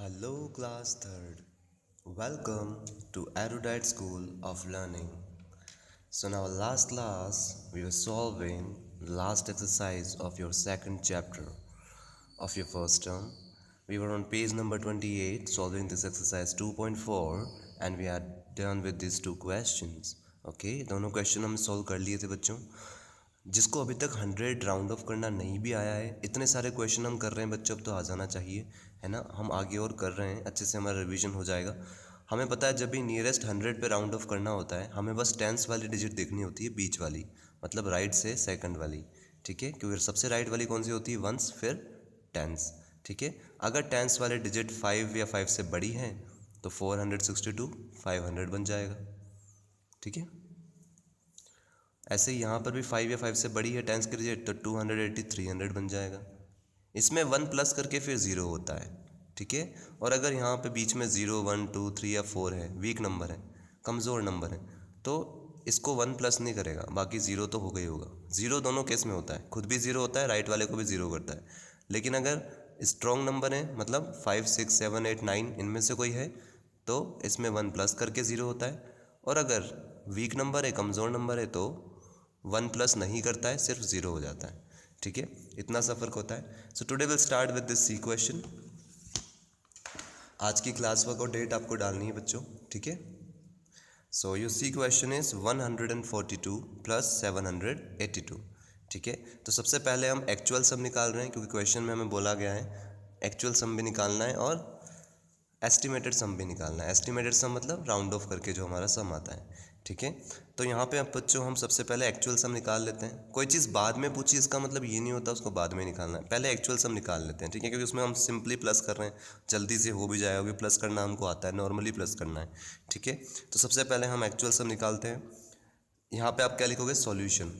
Hello, class third. Welcome to Erudite School of Learning. So, in our last class, we were solving the last exercise of your second chapter of your first term. We were on page number 28 solving this exercise 2.4 and we are done with these two questions. Okay, दोनों question हम solve कर लिए थे बच्चों. जिसको अभी तक 100 round of करना नहीं भी आया है, इतने सारे क्वेश्चन हम कर रहे हैं बच्चों, अब तो आ जाना चाहिए, है ना. हम आगे और कर रहे हैं, अच्छे से हमारा रिवीजन हो जाएगा. हमें पता है जब भी नियरेस्ट 100 पे राउंड ऑफ करना होता है, हमें बस टेंस वाली डिजिट देखनी होती है, बीच वाली, मतलब राइट से सेकंड वाली. ठीक है, क्योंकि सबसे राइट वाली कौन सी होती है, वंस, फिर टेंस. ठीक है, अगर टेंस वाले डिजिट 5 या 5 से बड़ी हैं तो 462 500 बन जाएगा. ठीक है, ऐसे ही यहाँ पर भी 5 या 5 से बड़ी है टेंस की डिजिट तो 280 300 बन जाएगा. इसमें 1 प्लस करके फिर 0 होता है. ठीक है, और अगर यहाँ पे बीच में 0 1 2 3 या 4 है, वीक नंबर है, कमज़ोर नंबर है, तो इसको 1 प्लस नहीं करेगा, बाकी 0 तो हो गई होगा. 0 दोनों केस में होता है, खुद भी 0 होता है, राइट वाले को भी 0 करता है. लेकिन अगर स्ट्रॉन्ग नंबर है, मतलब 5 6 7 8 9 इनमें से कोई है, तो इसमें 1 प्लस करके 0 होता है. और अगर वीक नंबर है, कमज़ोर नंबर है, तो 1 प्लस नहीं करता है, सिर्फ 0 हो जाता है. ठीक है, इतना सा फर्क होता है. So today will start with this C question. आज की क्लास वर्क और डेट आपको डालनी है बच्चों. ठीक है, so your C question is 142 plus 782. ठीक है, तो सबसे पहले हम एक्चुअल सम निकाल रहे हैं, क्योंकि क्वेश्चन में हमें बोला गया है एक्चुअल सम भी निकालना है और एस्टिमेटेड सम भी निकालना है. एस्टिमेटेड सम मतलब राउंड ऑफ करके जो हमारा सम आता है. ठीक है, तो यहाँ पे अब बच्चों हम सबसे पहले एक्चुअल सम निकाल लेते हैं. कोई चीज़ बाद में पूछी इसका मतलब ये नहीं होता उसको बाद में निकालना है, पहले एक्चुअल सम निकाल लेते हैं. ठीक है, क्योंकि उसमें हम सिंपली प्लस कर रहे हैं, जल्दी से हो भी जाएगा, क्योंकि प्लस करना हमको आता है, नॉर्मली प्लस करना है. ठीक है, तो सबसे पहले हम एक्चुअल सम निकालते हैं. यहाँ पे आप क्या लिखोगे, सॉल्यूशन,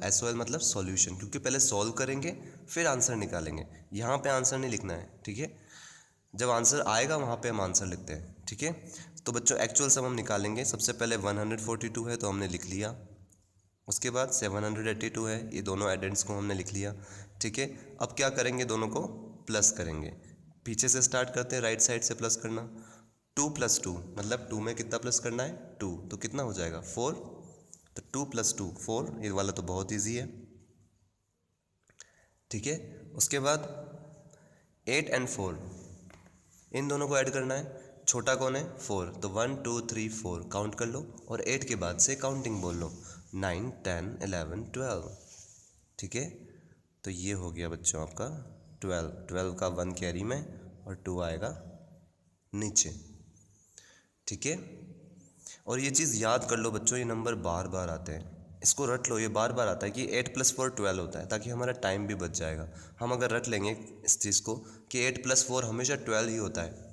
SOL मतलब सॉल्यूशन, क्योंकि पहले सॉल्व करेंगे फिर आंसर निकालेंगे. यहाँ पे आंसर नहीं लिखना है. ठीक है, जब आंसर आएगा वहाँ पे हम आंसर लिखते हैं. ठीक है, तो बच्चों एक्चुअल सम हम निकालेंगे. सबसे पहले 142 है तो हमने लिख लिया, उसके बाद 782 है, ये दोनों एडेंट्स को हमने लिख लिया. ठीक है, अब क्या करेंगे, दोनों को प्लस करेंगे. पीछे से स्टार्ट करते हैं, राइट साइड से प्लस करना. 2 + 2 मतलब 2 में कितना प्लस करना है, 2, तो कितना हो जाएगा 4. तो 2 + 2 4, ये वाला तो बहुत ईजी है. ठीक है, उसके बाद 8 और 4 इन दोनों को ऐड करना है. छोटा कौन है, 4, तो 1 2 3 4 काउंट कर लो, और 8 के बाद से काउंटिंग बोल लो, 9 10 11 12. ठीक है, तो ये हो गया बच्चों आपका 12. 12 का 1 कैरी में और 2 आएगा नीचे. ठीक है, और ये चीज़ याद कर लो बच्चों, ये नंबर बार बार आते हैं, इसको रट लो, ये बार बार आता है कि 8 + 4 12 होता है, ताकि हमारा टाइम भी बच जाएगा. हम अगर रट लेंगे इस चीज़ को कि 8 + 4 हमेशा 12 ही होता है,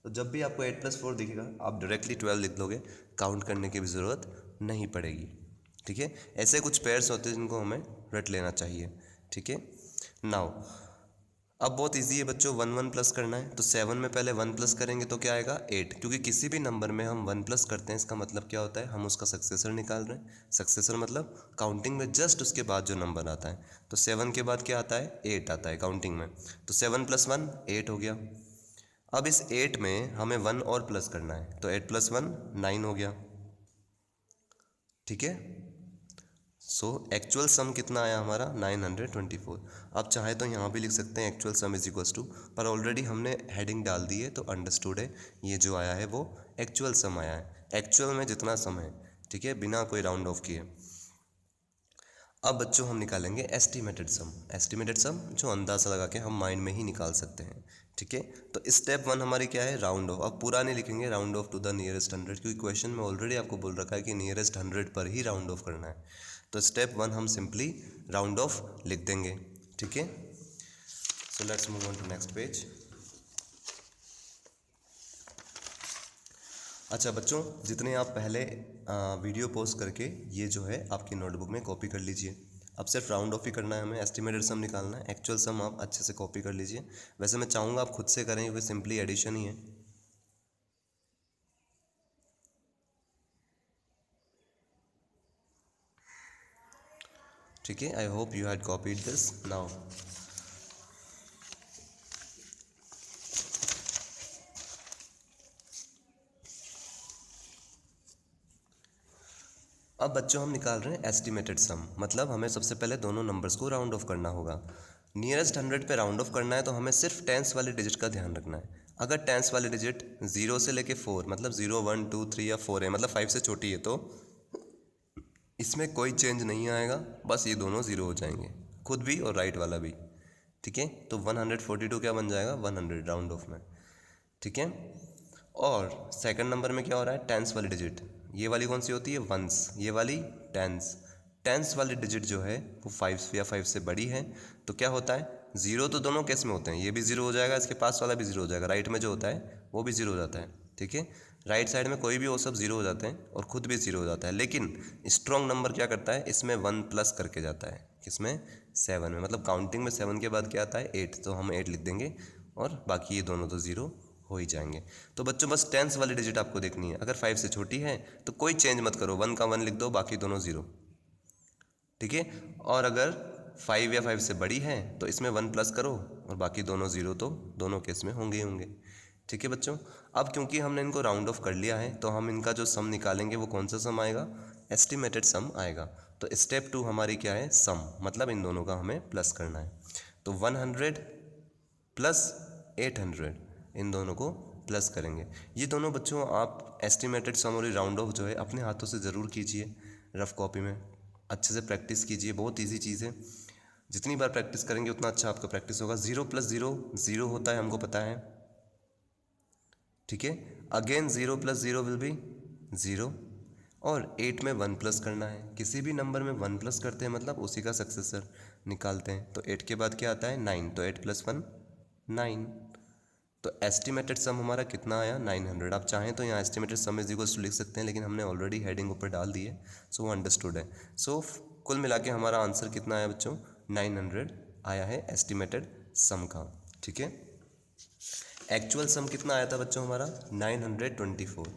तो जब भी आपको 8 + 4 दिखेगा आप डायरेक्टली 12 लिख लोगे, काउंट करने की भी ज़रूरत नहीं पड़ेगी. ठीक है, ऐसे कुछ पेयर्स होते हैं जिनको हमें रट लेना चाहिए. ठीक है, नाउ अब बहुत इजी है बच्चों, 1 1 प्लस करना है, तो 7 में पहले 1 प्लस करेंगे तो क्या आएगा 8, क्योंकि किसी भी नंबर में हम 1 प्लस करते हैं इसका मतलब क्या होता है, हम उसका सक्सेसर निकाल रहे हैं. सक्सेसर मतलब काउंटिंग में जस्ट उसके बाद जो नंबर आता है. तो 7 के बाद क्या आता है, 8 आता है काउंटिंग में, तो 7 + 1 8 हो गया. अब इस 8 में हमें 1 और प्लस करना है, तो 8 + 1 9 हो गया. ठीक है, सो एक्चुअल सम कितना आया हमारा 924. आप चाहे तो यहाँ भी लिख सकते हैं actual sum is equals to, पर ऑलरेडी हमने हेडिंग डाल दी है तो अंडरस्टूड है, ये जो आया है वो एक्चुअल सम आया है, एक्चुअल में जितना सम है. ठीक है, बिना कोई राउंड ऑफ किए. अब बच्चों हम निकालेंगे एस्टिमेटेड सम. एस्टिमेटेड सम जो अंदाज़ा लगा के हम माइंड में ही निकाल सकते हैं. ठीक है, तो स्टेप 1 हमारी क्या है, राउंड ऑफ. अब पूरा नहीं लिखेंगे, round off to the nearest 100, क्योंकि क्वेश्चन में ऑलरेडी आपको बोल रखा है कि नियरेस्ट 100 पर ही राउंड ऑफ करना है. तो स्टेप 1 हम सिंपली राउंड ऑफ लिख देंगे. ठीक है, so let's move on to next page. अच्छा बच्चों, जितने आप पहले वीडियो पोस्ट करके ये जो है आपकी नोटबुक में कॉपी कर लीजिए. अब सिर्फ राउंड ऑफ ही करना है हमें, एस्टिमेटेड सम निकालना है, एक्चुअल सम आप अच्छे से कॉपी कर लीजिए. वैसे मैं चाहूँगा आप खुद से करें, क्योंकि सिंपली एडिशन ही है. ठीक है, I hope you had copied this. Now अब बच्चों हम निकाल रहे हैं एस्टिमेटेड सम, मतलब हमें सबसे पहले दोनों नंबर्स को राउंड ऑफ करना होगा। नियरेस्ट 100 पे राउंड ऑफ करना है तो हमें सिर्फ टेंस वाले डिजिट का ध्यान रखना है। अगर टेंस वाले डिजिट 0 से लेके 4 मतलब 0 1 2 3 या 4 है, मतलब 5 से छोटी है, तो इसमें कोई चेंज नहीं आएगा, बस ये दोनों 0 हो जाएंगे, खुद भी और राइट वाला भी। ठीक है, तो 142 क्या बन जाएगा, 100 राउंड ऑफ में। ठीक है, और सेकंड नंबर में क्या हो रहा है, टेंस वाली डिजिट, ये वाली कौन सी होती है, वंस, ये वाली टेंस। टेंस वाली डिजिट जो है वो 5 या 5 से बड़ी है, तो क्या होता है, 0 तो दोनों केस में होते हैं, ये भी 0 हो जाएगा, इसके पास वाला भी 0 हो जाएगा, राइट में जो होता है वो भी 0 हो जाता है। ठीक है, राइट साइड में कोई भी वो सब 0 हो जाते हैं और खुद भी 0 हो जाता है, लेकिन स्ट्रॉन्ग नंबर क्या करता है, इसमें 1 प्लस करके जाता है, किसमें, 7 में, मतलब काउंटिंग में 7 के बाद क्या आता है, 8, तो हम 8 लिख देंगे और बाकी ये दोनों तो 0 हो ही जाएंगे। तो बच्चों बस टेंस वाली डिजिट आपको देखनी है, अगर 5 से छोटी है तो कोई चेंज मत करो, 1 का 1 लिख दो, बाकी दोनों 0। ठीक है, और अगर 5 या 5 से बड़ी है तो इसमें 1 प्लस करो और बाकी दोनों 0, तो दोनों केस में होंगे ही होंगे। ठीक है बच्चों, अब क्योंकि हमने इनको राउंड ऑफ कर लिया है तो हम इनका जो सम निकालेंगे वो कौन सा सम आएगा, एस्टिमेटेड सम आएगा। तो स्टेप 2 हमारी क्या है, सम, मतलब इन दोनों का हमें प्लस करना है। तो 100 प्लस 800, इन दोनों को प्लस करेंगे। ये दोनों बच्चों आप एस्टिमेटेड सम और राउंड ऑफ जो है अपने हाथों से ज़रूर कीजिए, रफ कॉपी में अच्छे से प्रैक्टिस कीजिए, बहुत इजी चीज़ है, जितनी बार प्रैक्टिस करेंगे उतना अच्छा आपका प्रैक्टिस होगा। 0 + 0 0 होता है, हमको पता है। ठीक है, अगेन 0 + 0 विल बी 0, और 8 में 1 प्लस करना है, किसी भी नंबर में 1 प्लस करते हैं मतलब उसी का सक्सेसर निकालते हैं। तो 8 के बाद क्या आता है, 9, तो 8 + 1 9। तो एस्टिमेटेड सम हमारा कितना आया, 900। आप चाहें तो यहाँ estimated sum is equals to लिख सकते हैं, लेकिन हमने ऑलरेडी हेडिंग ऊपर डाल दी है, सो वो अंडरस्टूड है। सो कुल मिला के हमारा आंसर कितना आया बच्चों, 900 आया है एस्टिमेटेड सम का। ठीक है, एक्चुअल सम कितना आया था बच्चों हमारा, 924।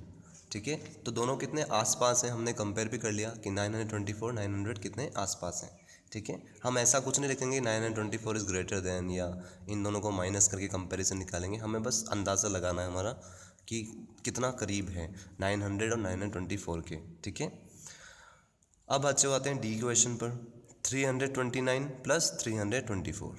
ठीक है, तो दोनों कितने आसपास हैं, हमने कंपेयर भी कर लिया कि 924 900 कितने आसपास हैं। ठीक है, हम ऐसा कुछ नहीं लिखेंगे 924 इज़ ग्रेटर देन, या इन दोनों को माइनस करके कंपैरिजन निकालेंगे, हमें बस अंदाज़ा लगाना है हमारा कि कितना करीब है 900 और 924 के। ठीक है, अब अच्छे आते हैं डी क्वेश्चन पर, 329 + 324,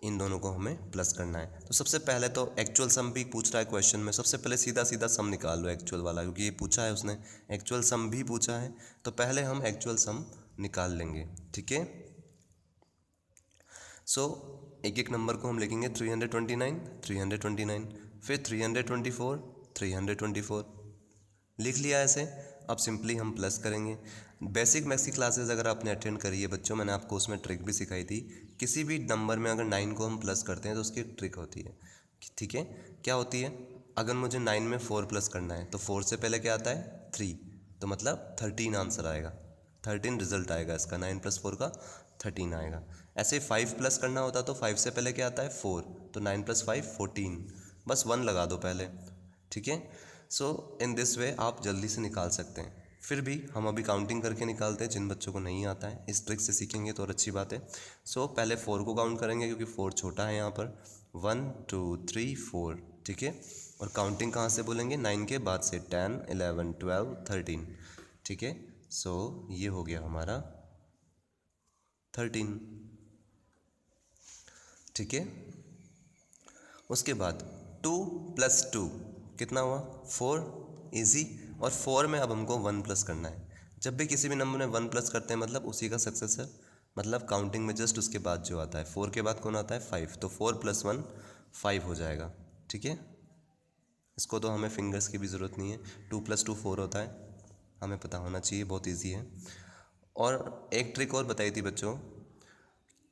इन दोनों को हमें प्लस करना है। तो सबसे पहले तो एक्चुअल सम भी पूछ रहा है क्वेश्चन में, सबसे पहले सीधा सीधा सम निकाल लो एक्चुअल वाला, क्योंकि ये पूछा है उसने, एक्चुअल सम भी पूछा है, तो पहले हम एक्चुअल सम निकाल लेंगे। ठीक है, सो एक एक नंबर को हम लिखेंगे, 329 329, फिर 324 324, लिख लिया ऐसे। अब सिंपली हम प्लस करेंगे। बेसिक मैथ्स की क्लासेस अगर आपने अटेंड करी है बच्चों, मैंने आपको उसमें ट्रिक भी सिखाई थी, किसी भी नंबर में अगर 9 को हम प्लस करते हैं तो उसकी ट्रिक होती है। ठीक है, क्या होती है, अगर मुझे 9 में 4 प्लस करना है तो 4 से पहले क्या आता है, 3, तो मतलब 13 आंसर आएगा, 13 रिजल्ट आएगा इसका, 9 + 4 का 13 आएगा। ऐसे 5 प्लस करना होता तो 5 से पहले क्या आता है, 4, तो 9 + 5 14, बस 1 लगा दो पहले। ठीक है, सो इन दिस वे आप जल्दी से निकाल सकते हैं। फिर भी हम अभी काउंटिंग करके निकालते हैं, जिन बच्चों को नहीं आता है इस ट्रिक से सीखेंगे तो और अच्छी बात है। सो पहले 4 को काउंट करेंगे क्योंकि 4 छोटा है यहाँ पर, 1 2 3 4। ठीक है, और काउंटिंग कहाँ से बोलेंगे, 9 के बाद से, 10 11 12 13। ठीक है, सो ये हो गया हमारा 13। ठीक है, उसके बाद 2 + 2 कितना हुआ, 4, इजी। और 4 में अब हमको 1 प्लस करना है। जब भी किसी भी नंबर में 1 प्लस करते हैं मतलब उसी का सक्सेसर, मतलब काउंटिंग में जस्ट उसके बाद जो आता है, 4 के बाद कौन आता है, 5, तो 4 + 1 5 हो जाएगा। ठीक है, इसको तो हमें फिंगर्स की भी ज़रूरत नहीं है, 2 + 2 4 होता है, हमें पता होना चाहिए, बहुत ईजी है। और एक ट्रिक और बताई थी बच्चों,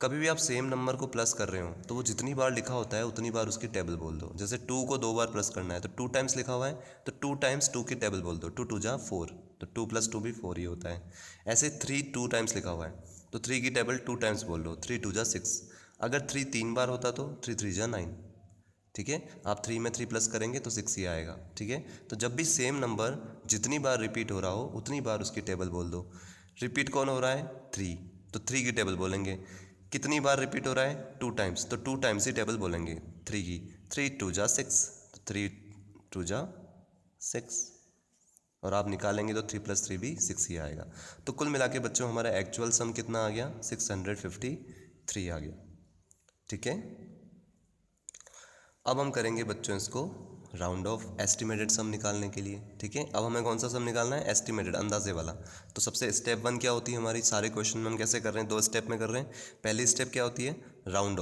कभी भी आप सेम नंबर को प्लस कर रहे हो तो वो जितनी बार लिखा होता है उतनी बार उसकी टेबल बोल दो। जैसे 2 को 2 बार प्लस करना है तो 2 टाइम्स लिखा हुआ है तो 2 टाइम्स 2 की टेबल बोल दो, 2 2 जा 4, तो 2 + 2 भी 4 ही होता है। ऐसे 3 2 टाइम्स लिखा हुआ है तो 3 की टेबल 2 टाइम्स बोल लो, 3 2 जा 6। अगर 3 3 बार होता तो 3 3 जा 9। ठीक है, आप 3 में 3 प्लस करेंगे तो 6 ही आएगा। ठीक है, तो जब भी सेम नंबर जितनी बार रिपीट हो रहा हो उतनी बार उसकी टेबल बोल दो। रिपीट कौन हो रहा है, 3, तो 3 की टेबल बोलेंगे। कितनी बार रिपीट हो रहा है, 2 टाइम्स, तो 2 टाइम्स ही टेबल बोलेंगे 3 की। 3 2 जा 6, तो 3 2 जा 6। और आप निकालेंगे तो 3 + 3 भी 6 ही आएगा। तो कुल मिला के बच्चों हमारा एक्चुअल सम कितना आ गया, 653 आ गया। ठीक है, अब हम करेंगे बच्चों इसको राउंड ऑफ एस्टिमेटेड सम निकालने के लिए। ठीक है, अब हमें कौन सा सम निकालना है, एस्टिमेटेड, अंदाजे वाला। तो सबसे स्टेप 1 क्या होती है हमारी, सारे क्वेश्चन में हम कैसे कर रहे हैं, 2 स्टेप में कर रहे हैं। पहली स्टेप क्या होती है, round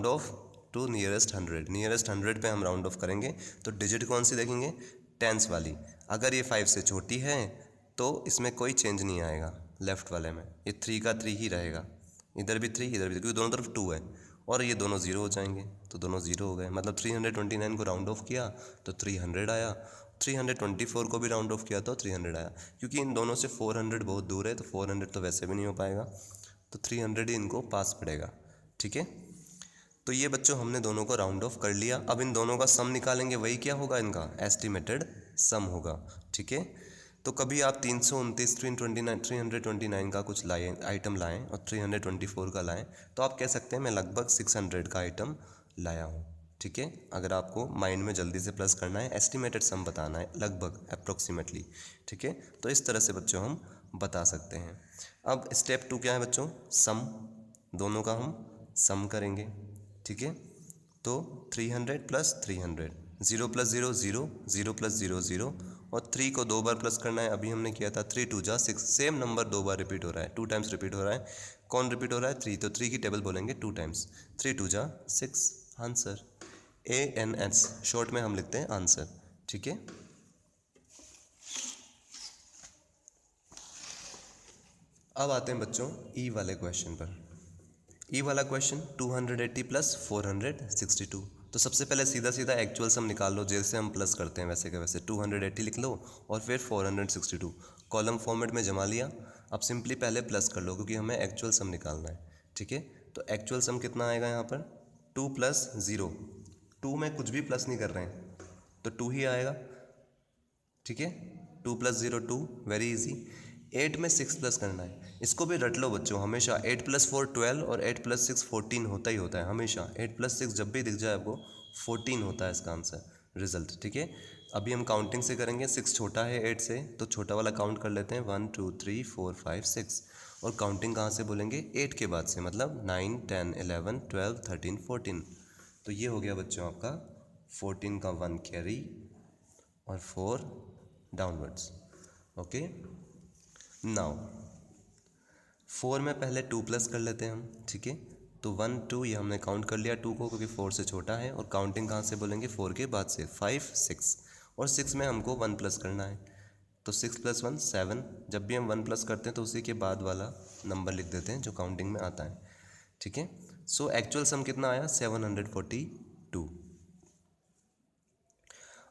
off to nearest 100, nearest 100 पे हम राउंड ऑफ करेंगे। तो डिजिट कौन सी देखेंगे, टेंस वाली। अगर ये 5 से छोटी है तो इसमें कोई चेंज नहीं आएगा, लेफ्ट वाले में ये 3 का 3 ही रहेगा, इधर भी 3 इधर भी 3, क्योंकि दोनों तरफ 2 है, और ये दोनों ज़ीरो हो जाएंगे, तो दोनों ज़ीरो हो गए। मतलब 329 को राउंड ऑफ किया तो 300 आया, 324 को भी राउंड ऑफ किया तो 300 आया। क्योंकि इन दोनों से 400 बहुत दूर है, तो 400 तो वैसे भी नहीं हो पाएगा, तो 300 ही इनको पास पड़ेगा। ठीक है, तो ये बच्चों हमने दोनों को राउंड ऑफ कर लिया। अब इन दोनों का सम निकालेंगे, वही क्या होगा, इनका एस्टिमेटेड सम होगा। ठीक है, तो कभी आप 329 का कुछ लाएँ, आइटम लाएँ, और 324 का लाएँ, तो आप कह सकते हैं मैं लगभग 600 का आइटम लाया हूँ। ठीक है, अगर आपको माइंड में जल्दी से प्लस करना है, एस्टिमेटेड सम बताना है, लगभग अप्रोक्सीमेटली। ठीक है, तो इस तरह से बच्चों हम बता सकते हैं। अब स्टेप 2 क्या है बच्चों, सम, दोनों का हम सम करेंगे। ठीक है, तो 300 + 300, 0 + 0 0, 0 + 0 0, और 3 को 2 बार प्लस करना है, अभी हमने किया था 3 2 जा 6, सेम नंबर 2 बार रिपीट हो रहा है, 2 टाइम्स रिपीट हो रहा है। कौन रिपीट हो रहा है, 3, तो 3 की टेबल बोलेंगे 2 टाइम्स, 3 2 जा 6, आंसर ANS, शॉर्ट में हम लिखते हैं आंसर। ठीक है, अब आते हैं बच्चों ई वाले क्वेश्चन पर। ई वाला क्वेश्चन 280 + 462। तो सबसे पहले सीधा सीधा एक्चुअल सम निकाल लो, जैसे हम प्लस करते हैं वैसे के वैसे। 280 लिख लो और फिर 462 कॉलम फॉर्मेट में जमा लिया। अब सिंपली पहले प्लस कर लो, क्योंकि हमें एक्चुअल सम निकालना है। ठीक है, तो एक्चुअल सम कितना आएगा यहाँ पर, 2 + 0, 2 में कुछ भी प्लस नहीं कर रहे हैं तो 2 ही आएगा। ठीक है, 2 + 0 2, वेरी इजी। 8 में 6 प्लस करना है, इसको भी रट लो बच्चों हमेशा। 8 + 4 12 और 8 + 6 14 होता ही होता है हमेशा। 8 + 6 जब भी दिख जाए आपको 14 होता है इसका आंसर, रिजल्ट। ठीक है, अभी हम काउंटिंग से करेंगे। 6 छोटा है 8 से, तो छोटा वाला काउंट कर लेते हैं, 1 2 3 4 5 6। और काउंटिंग कहाँ से बोलेंगे, 8 के बाद से, मतलब 9 10 11 12 13 14। तो ये हो गया बच्चों आपका 14 का 1 कैरी और 4 डाउनवर्ड्स। ओके, नाउ 4 में पहले 2 प्लस कर लेते हैं हम। ठीक है, तो 1 2 ये हमने काउंट कर लिया 2 को, क्योंकि 4 से छोटा है। और काउंटिंग कहाँ से बोलेंगे, 4 के बाद से, 5 6। और 6 में हमको 1 प्लस करना है, तो 6 + 1 7। जब भी हम 1 प्लस करते हैं तो उसी के बाद वाला नंबर लिख देते हैं जो काउंटिंग में आता है। ठीक है, सो एक्चुअल सम कितना आया, 742।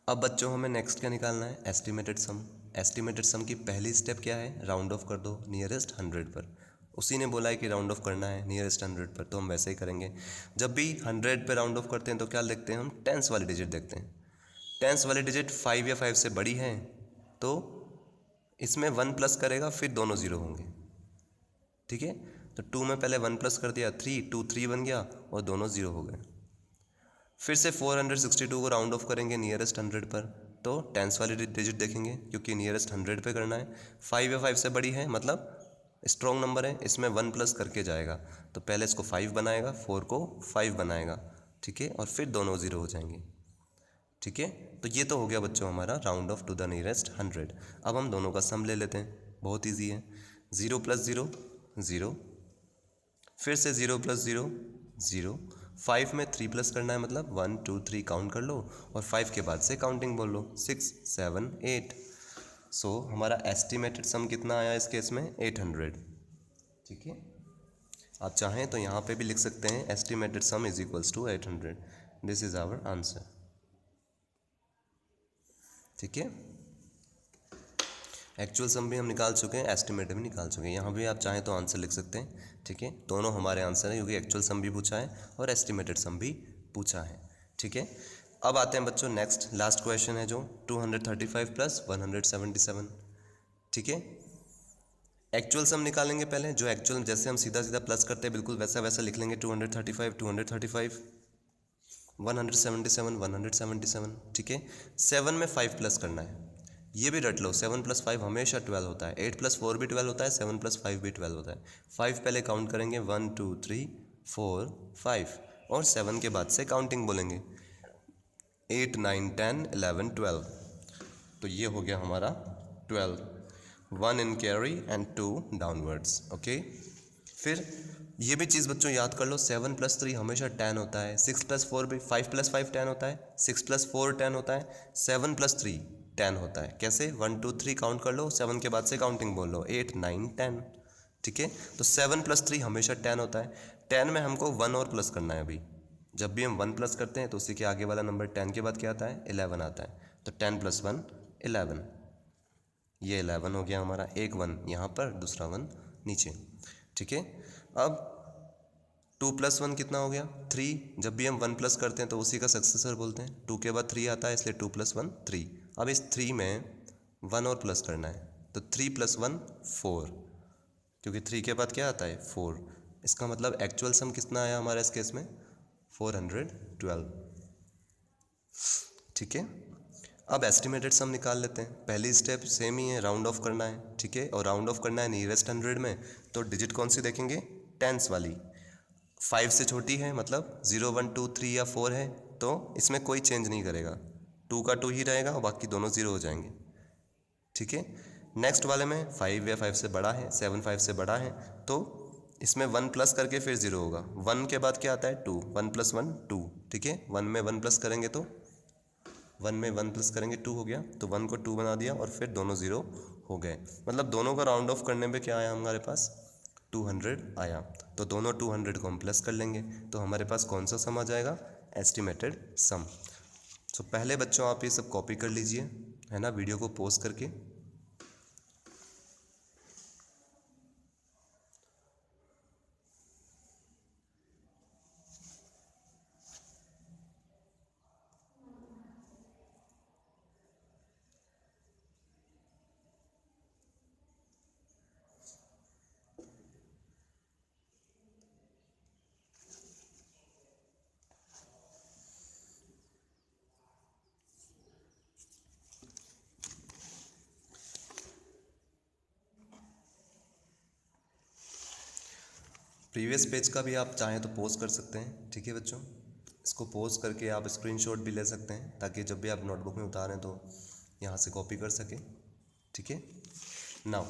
अब बच्चों हमें नेक्स्ट क्या निकालना है, एस्टिमेटेड सम। एस्टिमेटेड सम की पहली स्टेप क्या है, राउंड ऑफ कर दो नियरेस्ट 100 पर। उसी ने बोला है कि राउंड ऑफ करना है नियरेस्ट 100 पर, तो हम वैसे ही करेंगे। जब भी 100 पे राउंड ऑफ करते हैं तो क्या लिखते हैं हम, टेंस वाली डिजिट देखते हैं। टेंस वाली डिजिट 5 या 5 से बड़ी है तो इसमें 1 प्लस करेगा, फिर दोनों ज़ीरो होंगे। ठीक है, तो 2 में पहले 1 प्लस कर दिया, 3 2 3 बन गया और दोनों ज़ीरो हो गए। फिर से 462 को राउंड ऑफ करेंगे नियरेस्ट 100 पर, तो टेंस वाली डिजिट देखेंगे, क्योंकि नियरेस्ट 100 पे करना है। 5 या 5 से बड़ी है, मतलब स्ट्रॉन्ग नंबर है, इसमें 1 प्लस करके जाएगा, तो पहले इसको 5 बनाएगा, 4 को 5 बनाएगा। ठीक है, और फिर दोनों ज़ीरो हो जाएंगे। ठीक है, तो ये तो हो गया बच्चों हमारा round off to the nearest 100। अब हम दोनों का सम ले लेते हैं, बहुत ईजी है। 0 + 0 0, फिर से 0 + 0 0। 5 में 3 प्लस करना है, मतलब 1 2 3 काउंट कर लो, और 5 के बाद से काउंटिंग बोल लो, 6 7 8। सो हमारा एस्टिमेटेड सम कितना आया इस केस में, 800। ठीक है, आप चाहें तो यहाँ पे भी लिख सकते हैं, estimated sum is equals to 800। This is our answer. ठीक है, एक्चुअल सम भी हम निकाल चुके हैं, एस्टिमेट भी निकाल चुके हैं। यहाँ भी आप चाहें तो आंसर लिख सकते हैं। ठीक है, दोनों हमारे आंसर हैं, क्योंकि एक्चुअल सम भी पूछा है और एस्टिमेटेड सम भी पूछा है। ठीक है, अब आते हैं बच्चों नेक्स्ट लास्ट क्वेश्चन है जो 235 + 177। ठीक है, एक्चुअल सम निकालेंगे पहले, जो एक्चुअल जैसे हम सीधा सीधा प्लस करते हैं बिल्कुल वैसा वैसा लिख लेंगे। 235 235 177 177। ठीक है, 7 में 5 प्लस करना है, ये भी रट लो, 7 + 5 हमेशा 12 होता है, 8 + 4 भी 12 होता है, 7 + 5 भी 12 होता है। 5 पहले काउंट करेंगे 1 2 3 4 5 और 7 के बाद से काउंटिंग बोलेंगे 8 9 10 11 12। तो ये हो गया हमारा 12, 1 इन कैरी एंड 2 डाउनवर्ड्स। ओके, फिर ये भी चीज़ बच्चों याद कर लो, 7 + 3 हमेशा 10 होता है, 6 + 4 भी 5 + 5 10 होता है, 6 + 4 10 होता है, 7 + 3 10 होता है। कैसे? 1 2 3 काउंट कर लो, 7 के बाद से काउंटिंग बोल लो 8 9 10। ठीक है, तो 7 + 3 हमेशा 10 होता है। 10 में हमको 1 और प्लस करना है। अभी जब भी हम 1 प्लस करते हैं तो उसी के आगे वाला नंबर 10 के बाद क्या आता है? 11 आता है। तो 10 + 1 11, ये 11 हो गया हमारा। एक 1 यहाँ पर, दूसरा 1 नीचे। ठीक है, अब 2 + 1 कितना हो गया? 3। जब भी हम 1 प्लस करते हैं तो उसी का सक्सेसर बोलते हैं। 2 के बाद 3 आता है, इसलिए 2 + 1 3। अब इस 3 में 1 और प्लस करना है, तो 3 + 1 4, क्योंकि 3 के बाद क्या आता है? 4। इसका मतलब एक्चुअल सम कितना आया हमारा इस केस में? 412। ठीक है, अब एस्टिमेटेड सम निकाल लेते हैं। पहली स्टेप सेम ही है, राउंड ऑफ करना है। ठीक है, और राउंड ऑफ करना है नियरेस्ट 100 में, तो डिजिट कौन सी देखेंगे? टेंस वाली। 5 से छोटी है, मतलब 0 1 2 3 या 4 है, तो इसमें कोई चेंज नहीं करेगा, 2 का 2 ही रहेगा और बाकी दोनों 0 हो जाएंगे। ठीक है, नेक्स्ट वाले में 5 या 5 से बड़ा है, 7 5 से बड़ा है, तो इसमें 1 प्लस करके फिर 0 होगा। 1 के बाद क्या आता है? 2, 1 + 1 2। ठीक है, 1 में 1 प्लस करेंगे तो 1 में 1 प्लस करेंगे 2 हो गया, तो 1 को 2 बना दिया और फिर दोनों 0 हो गए। मतलब दोनों का राउंड ऑफ करने पे क्या आया हमारे पास? 200 आया। तो दोनों 200 को हम प्लस कर लेंगे, तो हमारे पास कौन सा सम आ जाएगा? एस्टिमेटेड सम। तो पहले बच्चों आप ये सब कॉपी कर लीजिए, है ना, वीडियो को पॉज करके। प्रीवियस पेज का भी आप चाहें तो पोस्ट कर सकते हैं। ठीक है बच्चों, इसको पोस्ट करके आप स्क्रीनशॉट भी ले सकते हैं, ताकि जब भी आप नोटबुक में उतारें तो यहाँ से कॉपी कर सकें। ठीक है, नाउ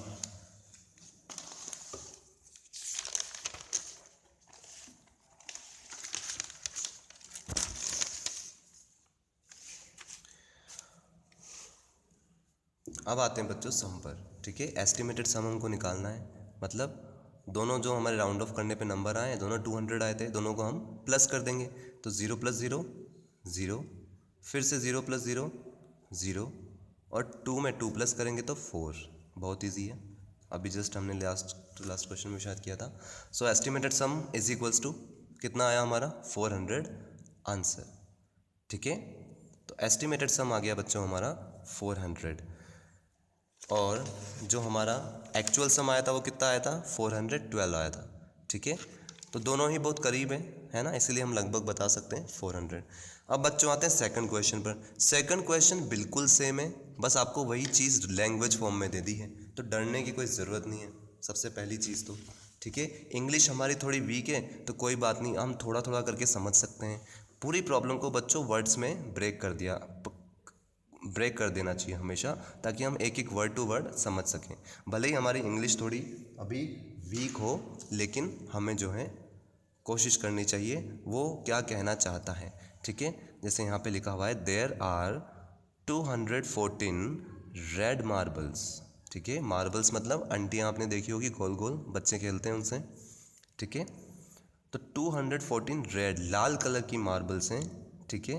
अब आते हैं बच्चों सम पर। ठीक है, एस्टिमेटेड सम हमको निकालना है, मतलब दोनों जो हमारे राउंड ऑफ करने पे नंबर आए, दोनों 200 आए थे, दोनों को हम प्लस कर देंगे। तो 0 + 0 0, फिर से 0 + 0 0, और 2 में 2 प्लस करेंगे तो 4। बहुत ईजी है, अभी जस्ट हमने लास्ट क्वेश्चन में शायद किया था। So estimated sum is equals to कितना आया हमारा? 400 आंसर। ठीक है, तो एस्टिमेटेड सम आ गया बच्चों हमारा 400, और जो हमारा एक्चुअल सम आया था वो कितना आया था? 412 आया था। ठीक है, तो दोनों ही बहुत करीब है ना, इसीलिए हम लगभग बता सकते हैं 400। अब बच्चों आते हैं सेकंड क्वेश्चन पर। सेकंड क्वेश्चन बिल्कुल सेम है, बस आपको वही चीज़ लैंग्वेज फॉर्म में दे दी है, तो डरने की कोई ज़रूरत नहीं है। सबसे पहली चीज़ तो ठीक है, इंग्लिश हमारी थोड़ी वीक है, तो कोई बात नहीं, हम थोड़ा थोड़ा करके समझ सकते हैं। पूरी प्रॉब्लम को बच्चों वर्ड्स में ब्रेक कर देना चाहिए हमेशा, ताकि हम एक एक वर्ड टू वर्ड समझ सकें। भले ही हमारी इंग्लिश थोड़ी अभी वीक हो, लेकिन हमें जो है कोशिश करनी चाहिए वो क्या कहना चाहता है। ठीक है, जैसे यहाँ पे लिखा हुआ है देयर आर 214 रेड मार्बल्स। ठीक है, मार्बल्स मतलब अंटियाँ आपने देखी होगी, गोल गोल बच्चे खेलते हैं उनसे। ठीक है, तो 214 रेड लाल कलर की मार्बल्स हैं। ठीक है,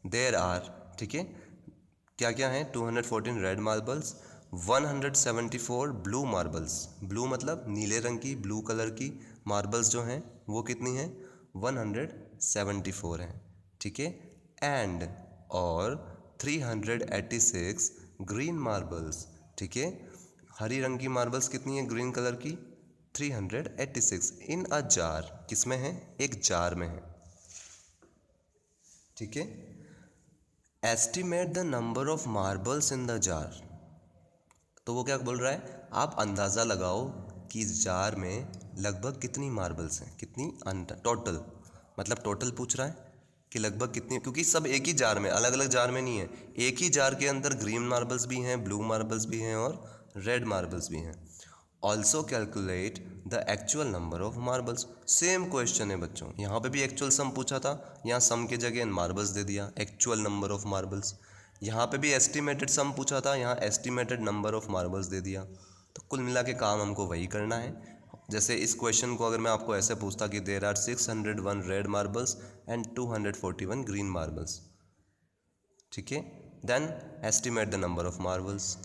देयर आर, ठीक है, क्या क्या हैं? 214 red marbles, 174 blue marbles. Blue मतलब नीले रंग की, ब्लू कलर की मार्बल्स जो हैं वो कितनी हैं? 174 हैं। ठीक है, एंड और 386 ग्रीन मार्बल्स। ठीक है, हरी रंग की मार्बल्स कितनी हैं ग्रीन कलर की? 386 इन अ जार। किस में है? एक जार में है। ठीक है, estimate the number of marbles in the jar. तो वो क्या बोल रहा है, आप अंदाज़ा लगाओ कि इस जार में लगभग कितनी मार्बल्स हैं, कितनी टोटल, मतलब टोटल पूछ रहा है कि लगभग कितनी, क्योंकि सब एक ही जार में, अलग अलग जार में नहीं है, एक ही जार के अंदर ग्रीन मार्बल्स भी हैं, ब्लू मार्बल्स भी हैं और रेड मार्बल्स भी हैं। Also calculate the actual number of marbles. Same question है बच्चों, यहाँ पे भी एक्चुअल सम पूछा था, यहाँ सम की जगह मार्बल्स दे दिया, एक्चुअल नंबर ऑफ मार्बल्स। यहाँ पे भी एस्टिमेटेड सम पूछा था, यहाँ एस्टिमेटेड नंबर ऑफ मार्बल्स दे दिया। तो कुल मिला के काम हमको वही करना है। जैसे इस क्वेश्चन को अगर मैं आपको ऐसे पूछता कि there are 601 red marbles and 241 green marbles, ठीक है, then estimate the number of marbles.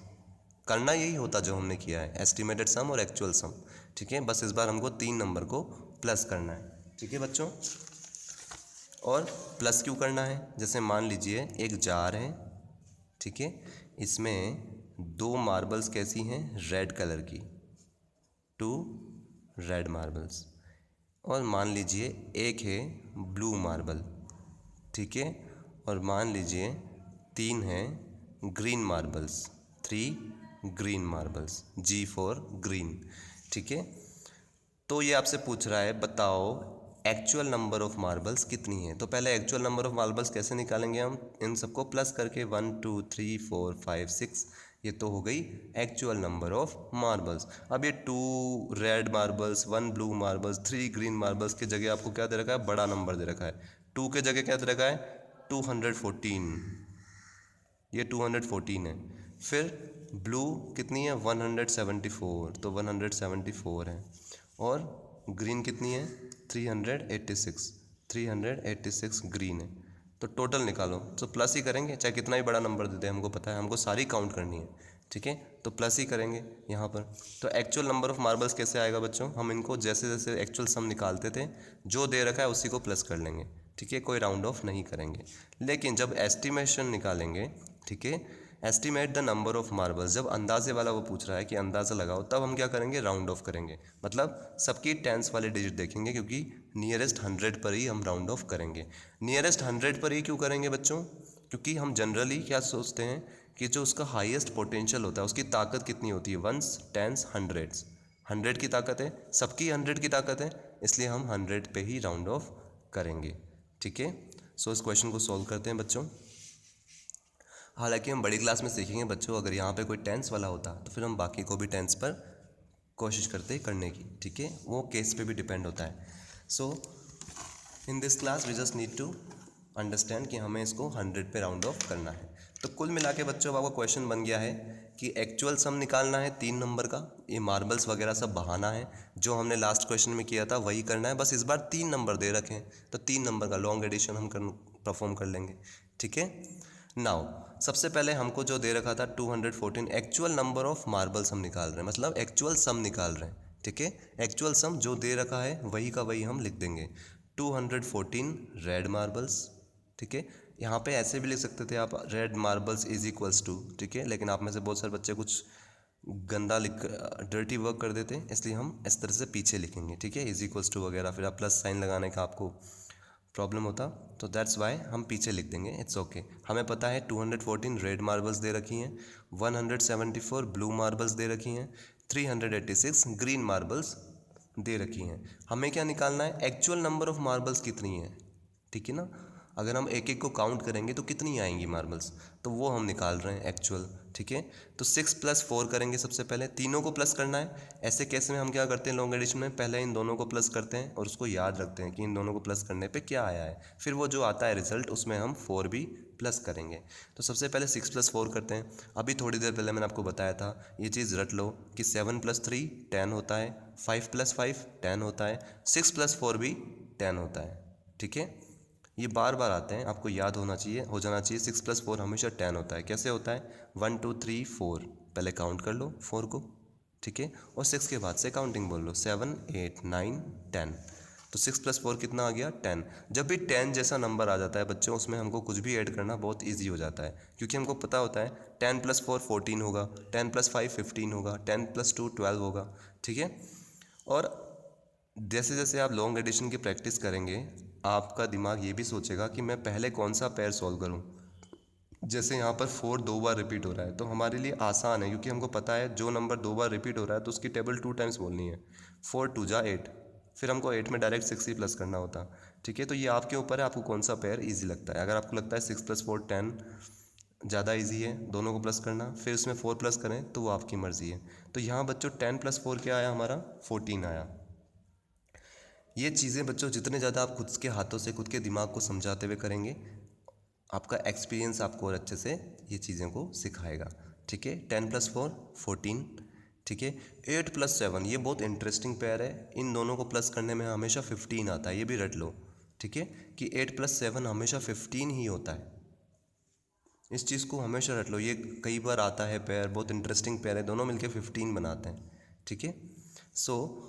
करना यही होता जो हमने किया है, एस्टिमेटेड सम और एक्चुअल सम, ठीक है। बस इस बार हमको 3 नंबर को प्लस करना है, ठीक है बच्चों। और प्लस क्यों करना है, जैसे मान लीजिए एक जार है, ठीक है, इसमें 2 मार्बल्स कैसी हैं, रेड कलर की, 2 रेड मार्बल्स, और मान लीजिए एक है ब्लू मार्बल, ठीक है, और मान लीजिए 3 हैं green marbles, 3 green marbles, G for green, ठीक है। तो ये आपसे पूछ रहा है बताओ एक्चुअल नंबर ऑफ मार्बल्स कितनी है। तो पहले एक्चुअल नंबर ऑफ मार्बल्स कैसे निकालेंगे हम, इन सबको प्लस करके 1 2 3 4 5 6, ये तो हो गई एक्चुअल नंबर ऑफ मार्बल्स। अब ये 2 red marbles, 1 blue marbles, 3 green marbles की जगह आपको क्या दे रखा है, बड़ा नंबर दे रखा है। 2 के जगह क्या दे रखा है, 214, ये 214 है। फिर ब्लू कितनी है, 174, तो 174 है। और ग्रीन कितनी है, 386, 386 ग्रीन है। तो टोटल निकालो, तो प्लस ही करेंगे, चाहे कितना ही बड़ा नंबर दे दे, हमको पता है, हमको सारी काउंट करनी है, ठीक है, तो प्लस ही करेंगे यहाँ पर। तो एक्चुअल नंबर ऑफ मार्बल्स कैसे आएगा बच्चों, हम इनको जैसे जैसे एक्चुअल सम निकालते थे, जो दे रखा है उसी को प्लस कर लेंगे, ठीक है, कोई राउंड ऑफ नहीं करेंगे। लेकिन जब एस्टिमेशन निकालेंगे, ठीक है, estimate the number of marbles, जब अंदाजे वाला वो पूछ रहा है कि अंदाज़ा लगाओ, तब हम क्या करेंगे, राउंड ऑफ करेंगे, मतलब सबकी टेंस वाले डिजिट देखेंगे, क्योंकि नियरेस्ट 100 पर ही हम राउंड ऑफ करेंगे। नियरेस्ट 100 पर ही क्यों करेंगे बच्चों, क्योंकि हम जनरली क्या सोचते हैं कि जो उसका हाईएस्ट पोटेंशियल होता है, उसकी ताकत कितनी होती है, वंस, टेंस, हंड्रेड्स, 100 की ताकत है, सबकी 100 की ताकत है, इसलिए हम 100 पे ही राउंड ऑफ करेंगे, ठीक है। सो इस क्वेश्चन को सॉल्व करते हैं बच्चों। हालांकि हम बड़ी क्लास में सीखेंगे बच्चों, अगर यहाँ पे कोई टेंस वाला होता तो फिर हम बाकी को भी टेंस पर कोशिश करते करने की, ठीक है, वो केस पे भी डिपेंड होता है। So in this class we just need to understand कि हमें इसको 100 पे राउंड ऑफ करना है। तो कुल मिला के बच्चों आपका क्वेश्चन बन गया है कि एक्चुअल सम निकालना है 3 नंबर का, ये मार्बल्स वगैरह सब बहाना है, जो हमने लास्ट क्वेश्चन में किया था वही करना है, बस इस बार 3 नंबर दे रखे हैं, तो 3 नंबर का लॉन्ग एडिशन हम परफॉर्म कर लेंगे, ठीक है। नाउ सबसे पहले हमको जो दे रखा था 214, एक्चुअल नंबर ऑफ मार्बल्स हम निकाल रहे हैं, मतलब एक्चुअल सम निकाल रहे हैं, ठीक है। एक्चुअल सम जो दे रखा है वही का वही हम लिख देंगे, 214 रेड मार्बल्स, ठीक है। यहाँ पे ऐसे भी लिख सकते थे आप, red marbles is equals to, ठीक है, लेकिन आप में से बहुत सारे बच्चे कुछ गंदा लिख, डर्टी वर्क कर देते हैं, इसलिए हम इस तरह से पीछे लिखेंगे, ठीक है, इज इक्वल्स टू वगैरह, फिर आप प्लस साइन लगाने का आपको प्रॉब्लम होता, तो दैट्स वाई हम पीछे लिख देंगे, इट्स ओके। हमें पता है 214 रेड मार्बल्स दे रखी हैं, 174 ब्लू मार्बल्स दे रखी हैं, 386 ग्रीन मार्बल्स दे रखी हैं। हमें क्या निकालना है, एक्चुअल नंबर ऑफ मार्बल्स कितनी है, ठीक है ना। अगर हम एक एक को काउंट करेंगे तो कितनी आएंगी मार्बल्स, तो वो हम निकाल रहे हैं एक्चुअल, ठीक है। तो 6 + 4 करेंगे, सबसे पहले तीनों को प्लस करना है। ऐसे केस में हम क्या करते हैं, लॉन्ग एडिशन में पहले इन दोनों को प्लस करते हैं और उसको याद रखते हैं कि इन दोनों को प्लस करने पे क्या आया है, फिर वो जो आता है रिजल्ट उसमें हम 4 भी प्लस करेंगे। तो सबसे पहले 6 + 4 करते हैं। अभी थोड़ी देर पहले मैंने आपको बताया था, ये चीज़ रट लो कि 7 + 3 10 होता है, 5 + 5 10 होता है, 6 + 4 भी 10 होता है, ठीक है। ये बार बार आते हैं, आपको याद होना चाहिए, हो जाना चाहिए। 6 + 4 हमेशा 10 होता है। कैसे होता है, 1 2 3 4, पहले काउंट कर लो 4 को, ठीक है, और 6 के बाद से काउंटिंग बोल लो, 7 8 9 10। तो 6 + 4 कितना आ गया, 10। जब भी 10 जैसा नंबर आ जाता है बच्चों, उसमें हमको कुछ भी ऐड करना बहुत ईजी हो जाता है, क्योंकि हमको पता होता है 10 + 4 14 होगा, 10 + 5 15 होगा, 10 + 2 12 होगा, ठीक है। और जैसे जैसे आप लॉन्ग एडिशन की प्रैक्टिस करेंगे, आपका दिमाग ये भी सोचेगा कि मैं पहले कौन सा पेयर सॉल्व करूं। जैसे यहाँ पर 4 2 बार रिपीट हो रहा है तो हमारे लिए आसान है, क्योंकि हमको पता है जो नंबर 2 बार रिपीट हो रहा है तो उसकी टेबल 2 टाइम्स बोलनी है। 4 2 जा 8, फिर हमको 8 में डायरेक्ट 6 ही प्लस करना होता। ठीक है, तो ये आपके ऊपर है, आपको कौन सा पेयर ईजी लगता है। अगर आपको लगता है 6 + 4 10 ज़्यादा ईजी है दोनों को प्लस करना, फिर उसमें 4 प्लस करें तो वो आपकी मर्ज़ी है। तो यहाँ बच्चों 10 + 4 क्या आया हमारा, 14 आया। ये चीज़ें बच्चों जितने ज़्यादा आप खुद के हाथों से खुद के दिमाग को समझाते हुए करेंगे, आपका एक्सपीरियंस आपको और अच्छे से ये चीज़ों को सिखाएगा। ठीक है, 10 + 4 14। ठीक है, 8 + 7 ये बहुत इंटरेस्टिंग पेयर है, इन दोनों को प्लस करने में हमेशा 15 आता है, ये भी रट लो। ठीक है, कि 8 + 7 हमेशा 15 ही होता है, इस चीज़ को हमेशा रट लो। ये कई बार आता है पेयर, बहुत इंटरेस्टिंग पेयर है, दोनों मिलके 15 बनाते हैं। ठीक है, सो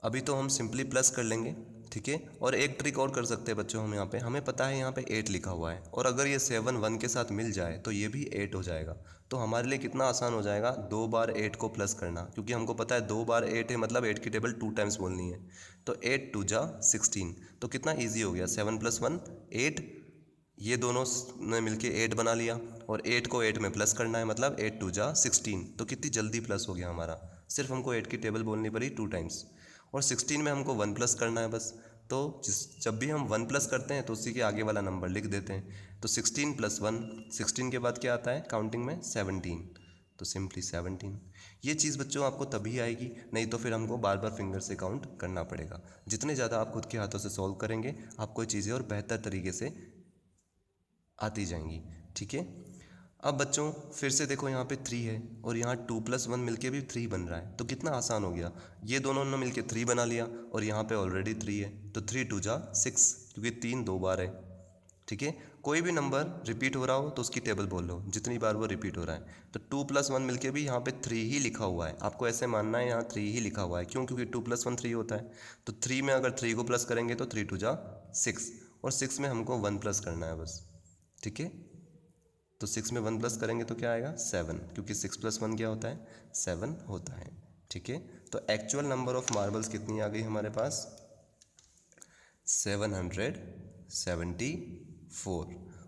अभी तो हम सिंपली प्लस कर लेंगे। ठीक है, और एक ट्रिक और कर सकते हैं बच्चों हम यहाँ पे, हमें पता है यहाँ पे 8 लिखा हुआ है, और अगर ये 7 1 के साथ मिल जाए तो ये भी 8 हो जाएगा। तो हमारे लिए कितना आसान हो जाएगा 2 बार 8 को प्लस करना, क्योंकि हमको पता है 2 बार 8 है मतलब 8 की टेबल 2 टाइम्स बोलनी है। तो 8 2 जा 16, तो कितना ईजी हो गया, 7 + 1 8, ये दोनों ने मिलके 8 बना लिया, और 8 को 8 में प्लस करना है मतलब 8 2 जा 16, तो कितनी जल्दी प्लस हो गया हमारा। सिर्फ हमको 8 की टेबल बोलनी पड़ी 2 टाइम्स, और 16 में हमको 1 प्लस करना है बस। तो जब भी हम 1 प्लस करते हैं तो उसी के आगे वाला नंबर लिख देते हैं। तो 16 + 1, 16 के बाद क्या आता है काउंटिंग में 17, तो सिंपली 17। ये चीज़ बच्चों आपको तभी आएगी, नहीं तो फिर हमको बार बार फिंगर से काउंट करना पड़ेगा। जितने ज़्यादा आप खुद के हाथों से सॉल्व करेंगे आपको ये चीज़ें और बेहतर तरीके से आती जाएंगी। ठीक है, अब बच्चों फिर से देखो यहाँ पे 3 है, और यहाँ 2 + 1 मिलके भी 3 बन रहा है, तो कितना आसान हो गया। ये दोनों ने मिलके 3 बना लिया, और यहाँ पे ऑलरेडी 3 है, तो 3 2 जा 6, क्योंकि 3 2 बार है। ठीक है, कोई भी नंबर रिपीट हो रहा हो तो उसकी टेबल बोल लो जितनी बार वो रिपीट हो रहा है। तो 2 + 1 मिलके भी यहाँ पे 3 ही लिखा हुआ है, आपको ऐसे मानना है यहाँ 3 ही लिखा हुआ है। क्यों, क्योंकि 2 + 1 3 होता है। तो 3 में अगर 3 को प्लस करेंगे तो 3 2 जा 6, और 6 में हमको 1 प्लस करना है बस। ठीक है, तो 6 में 1 प्लस करेंगे तो क्या आएगा 7, क्योंकि 6 + 1 क्या होता है 7 होता है। ठीक है, तो एक्चुअल नंबर ऑफ मार्बल्स कितनी आ गई हमारे पास 774।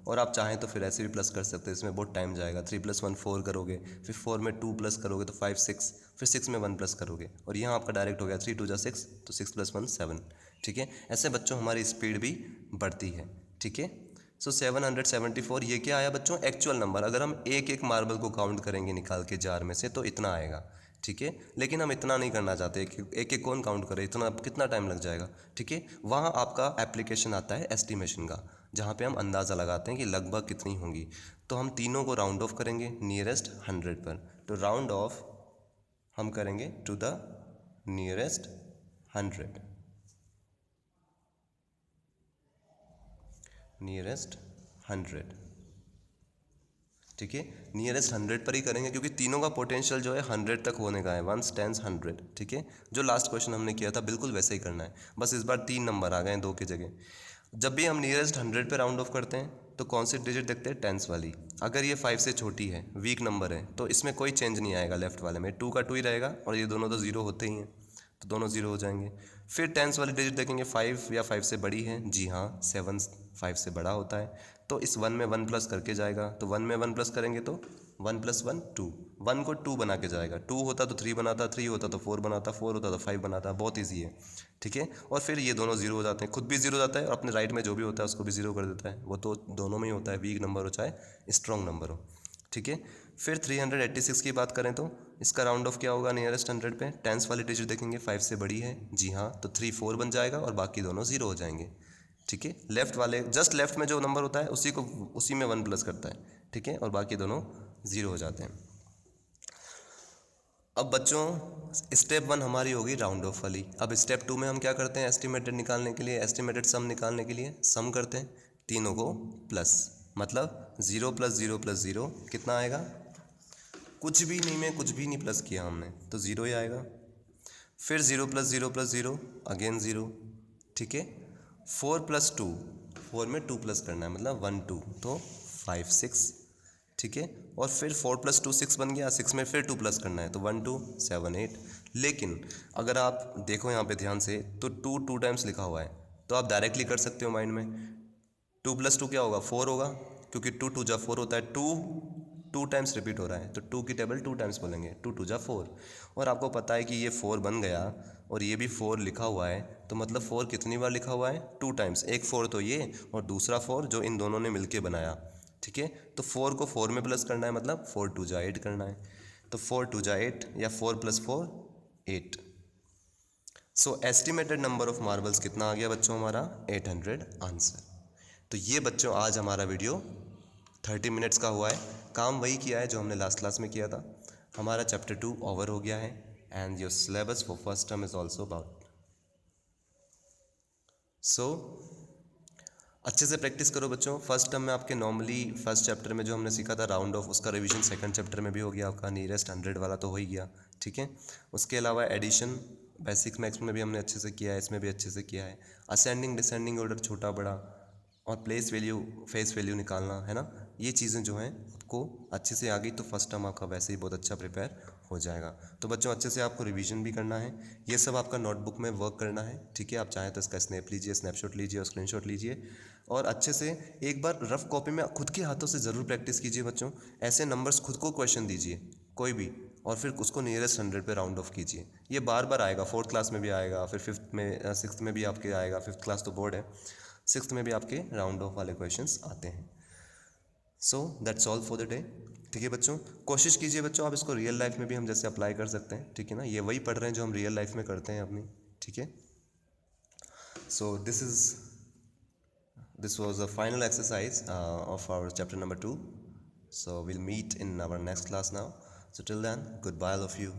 और आप चाहें तो फिर ऐसे भी प्लस कर सकते हैं, इसमें बहुत टाइम जाएगा। 3 + 1 4 करोगे, फिर 4 में 2 प्लस करोगे तो 5 6, फिर 6 में 1 प्लस करोगे, और यहाँ आपका डायरेक्ट हो गया 3 2 जा 6, तो 6 + 1 7। ठीक है, ऐसे बच्चों हमारी स्पीड भी बढ़ती है। ठीक है, सो 774 ये क्या आया बच्चों एक्चुअल नंबर। अगर हम एक एक मार्बल को काउंट करेंगे निकाल के जार में से तो इतना आएगा। ठीक है, लेकिन हम इतना नहीं करना चाहते, एक एक कौन काउंट करे, इतना कितना टाइम लग जाएगा। ठीक है, वहाँ आपका एप्लीकेशन आता है एस्टिमेशन का, जहाँ पे हम अंदाज़ा लगाते हैं कि लगभग कितनी होंगी। तो हम तीनों को राउंड ऑफ करेंगे नियरेस्ट 100 पर। तो राउंड ऑफ हम करेंगे टू द नियरेस्ट 100, नियरेस्ट 100। ठीक है, नियरेस्ट 100 पर ही करेंगे, क्योंकि तीनों का पोटेंशियल जो है 100 तक होने का है, 1 10 100। ठीक है, जो लास्ट क्वेश्चन हमने किया था बिल्कुल वैसे ही करना है, बस इस बार 3 नंबर आ गए 2 की जगह। जब भी हम नियरेस्ट 100 पे राउंड ऑफ करते हैं तो कौन सी डिजिट देखते हैं टेंस वाली। अगर ये 5 से छोटी है, वीक नंबर है, तो इसमें कोई चेंज नहीं आएगा, लेफ्ट वाले में 2 का 2 ही रहेगा, और ये दोनों तो 0 होते ही हैं तो दोनों 0 हो जाएंगे। फिर टेंस वाली डिजिट देखेंगे 5 या 5 से बड़ी है, जी हाँ 7 5 से बड़ा होता है, तो इस 1 में 1 प्लस करके जाएगा। तो 1 में 1 प्लस करेंगे तो 1 + 1 2, 1 को 2 बना के जाएगा, 2 होता तो 3 बनाता, 3 होता तो 4 बनाता, 4 होता तो 5 बनाता, बहुत ईजी है। ठीक है, और फिर ये दोनों 0 हो जाते हैं, खुद भी 0 हो जाता है और अपने राइट में जो भी होता है उसको भी 0 कर देता है, वो तो दोनों में ही होता है, वीक नंबर हो चाहे स्ट्रॉन्ग नंबर हो। ठीक है, फिर 386 की बात करें तो इसका राउंड ऑफ क्या होगा नियरेस्ट 100 पे, टेंस वाली डिजिट देखेंगे 5 से बड़ी है, जी हाँ, तो 3 4 बन जाएगा और बाकी दोनों 0 हो जाएंगे। ठीक है, लेफ्ट वाले जस्ट लेफ्ट में जो नंबर होता है उसी में 1 प्लस करता है। ठीक है, और बाकी दोनों 0 हो जाते हैं। अब बच्चों स्टेप 1 हमारी होगी राउंड ऑफ वाली। अब स्टेप 2 में हम क्या करते हैं एस्टिमेटेड निकालने के लिए, एस्टिमेटेड सम निकालने के लिए सम करते हैं तीनों को प्लस, मतलब 0 + 0 + 0 कितना आएगा, कुछ भी नहीं में कुछ भी नहीं प्लस किया हमने तो 0 ही आएगा। फिर 0 + 0 + 0 अगेन 0। ठीक है, 4 + 2, 4 में 2 प्लस करना है मतलब 1 2, तो 5 6। ठीक है, और फिर 4 + 2 6 बन गया, 6 में फिर 2 प्लस करना है तो 1 2 7 8। लेकिन अगर आप देखो यहाँ पे ध्यान से तो 2 2 टाइम्स लिखा हुआ है, तो आप डायरेक्टली कर सकते हो माइंड में। 2 + 2 क्या होगा 4 होगा, क्योंकि 2 2 जा 4 होता है, 2 टाइम्स रिपीट हो रहा है, तो 2 की टेबल 2 टाइम्स बोलेंगे, 2 2 जा 4। और आपको पता है कि ये 4 बन गया और ये भी 4 लिखा हुआ है, तो मतलब 4 कितनी बार लिखा हुआ है? 2 टाइम्स। एक 4 तो ये और दूसरा 4 जो इन दोनों ने मिलके बनाया, ठीक है। तो 4 को 4 में प्लस करना है, मतलब 4 2 जा 8 करना है, तो 4 2 जा 8 या 4 + 4 8। सो एस्टिमेटेड नंबर ऑफ मार्बल्स कितना आ गया बच्चों हमारा? 800 आंसर। तो ये बच्चों आज हमारा वीडियो 30 मिनट्स का हुआ है। काम वही किया है जो हमने लास्ट क्लास में किया था। हमारा चैप्टर 2 ओवर हो गया है and your syllabus for first term is also about. सो अच्छे से प्रैक्टिस करो बच्चों। फर्स्ट टर्म में आपके नॉर्मली फर्स्ट चैप्टर में जो हमने सीखा था राउंड ऑफ, उसका रिवीजन सेकंड चैप्टर में भी हो गया आपका, नियरेस्ट 100 वाला तो हो ही गया, ठीक है। उसके अलावा एडिशन बेसिक मैथ्स में भी हमने अच्छे से किया है, इसमें भी अच्छे से किया है। असेंडिंग डिसेंडिंग ऑर्डर छोटा बड़ा और प्लेस वैल्यू फेस वैल्यू निकालना है ना, ये चीज़ें जो हैं आपको अच्छे से आ गई तो फर्स्ट टर्म आपका वैसे ही बहुत अच्छा प्रिपेयर हो जाएगा। तो बच्चों अच्छे से आपको रिवीजन भी करना है, ये सब आपका नोटबुक में वर्क करना है, ठीक है। आप चाहें तो इसका स्नैप लीजिए, स्नैपशॉट लीजिए और स्क्रीनशॉट लीजिए और अच्छे से एक बार रफ कॉपी में खुद के हाथों से ज़रूर प्रैक्टिस कीजिए बच्चों। ऐसे नंबर्स खुद को क्वेश्चन दीजिए कोई भी और फिर उसको नियरेस्ट 100 पे राउंड ऑफ कीजिए। ये बार बार आएगा, 4th क्लास में भी आएगा, फिर 5th में 6th में भी आपके आएगा, 5th क्लास तो बोर्ड है, 6th में भी आपके राउंड ऑफ वाले क्वेश्चंस आते हैं। So that's all for the day, ठीक है बच्चों। कोशिश कीजिए बच्चों आप इसको रियल लाइफ में भी हम जैसे अप्लाई कर सकते हैं, ठीक है ना। ये वही पढ़ रहे हैं जो हम रियल लाइफ में करते हैं अपनी, ठीक है। सो this was the final exercise of our chapter number 2. So we'll meet in our next class now. So till then, goodbye all of you.